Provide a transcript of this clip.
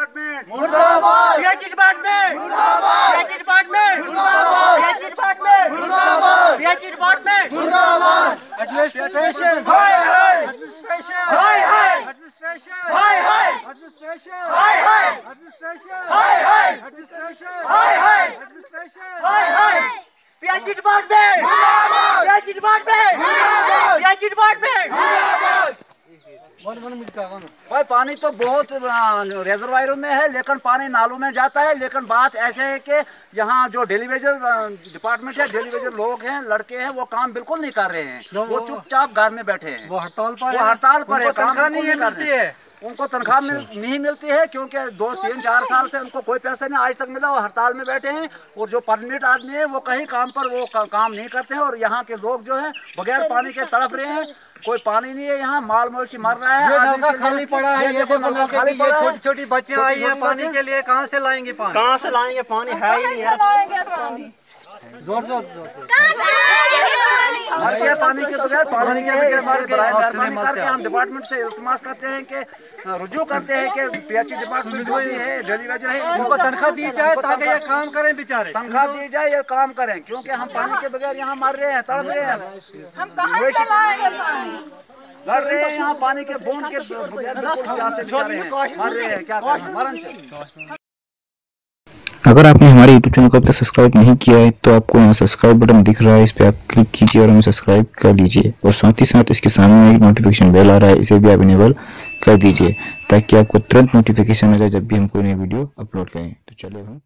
Department मुर्दाबाद, PHE department मुर्दाबाद, PHE department मुर्दाबाद, पीएचई डिपार्टमेंट मुर्दाबाद, पीएचई डिपार्टमेंट मुर्दाबाद। एडमिनिस्ट्रेशन हाय हाय, एडमिनिस्ट्रेशन हाय हाय, एडमिनिस्ट्रेशन हाय हाय, एडमिनिस्ट्रेशन हाय हाय, एडमिनिस्ट्रेशन हाय हाय, एडमिनिस्ट्रेशन हाय हाय, एडमिनिस्ट्रेशन हाय हाय। PHE department मुर्दाबाद, पीएचई डिपार्टमेंट मुर्दाबाद, पीएचई डिपार्टमेंट मुर्दाबाद। भाई पानी तो बहुत रिजर्वायरों में है, लेकिन पानी नालों में जाता है। लेकिन बात ऐसे है कि यहाँ जो डेलीवेजर डिपार्टमेंट है, डेलीवेजर लोग हैं, लड़के हैं, वो काम बिल्कुल नहीं कर रहे हैं। वो चुपचाप घर में बैठे हैं, वो हड़ताल पर है, तनख्वाह नहीं मिलती है उनको, तनख्वाह नहीं मिलती है, क्योंकि 2-3-4 साल से उनको कोई पैसा नहीं आज तक मिला। वो हड़ताल में बैठे हैं। और जो परमिट आदमी है वो कहीं काम पर वो काम नहीं करते हैं। और यहाँ के लोग जो है बगैर पानी के तड़प रहे हैं। कोई पानी नहीं है यहाँ, माल मवेशी मर रहा है। ये नौका खाली पड़ा है, ये छोटी छोटी बच्चियां आई हैं पानी के लिए, कहाँ से लाएंगे पानी? कहाँ से लाएंगे पानी? है ही नहीं है। जोर जोर पानी के बगैर करके हम डिपार्टमेंट से इल्तिमास करते हैं कि रुजू करते हैं कि पीएचई डिपार्टमेंट जो भी है, डेलीवेजर है, उनको तनख्वाह दी जाए ताकि ये काम करें बेचारे, तनख्वाह दी जाए, ये काम करें। क्योंकि हम पानी के बगैर यहाँ मर रहे हैं, तड़प रहे हैं, हम कहाँ से लाएंगे पानी? लड़ रहे हैं यहाँ पानी के बूंद के बगैर, प्यासे बेचारे हैं, मर रहे हैं, क्या करें, मरण चाहिए। अगर आपने हमारे YouTube चैनल को अब तक सब्सक्राइब नहीं किया है तो आपको यहाँ सब्सक्राइब बटन दिख रहा है, इस पर आप क्लिक कीजिए और हमें सब्सक्राइब कर लीजिए। और साथ ही साथ इसके सामने एक नोटिफिकेशन बेल आ रहा है, इसे भी आप इनेबल कर दीजिए ताकि आपको तुरंत नोटिफिकेशन आ जाए जब भी हम कोई नई वीडियो अपलोड करें। तो चलिए हम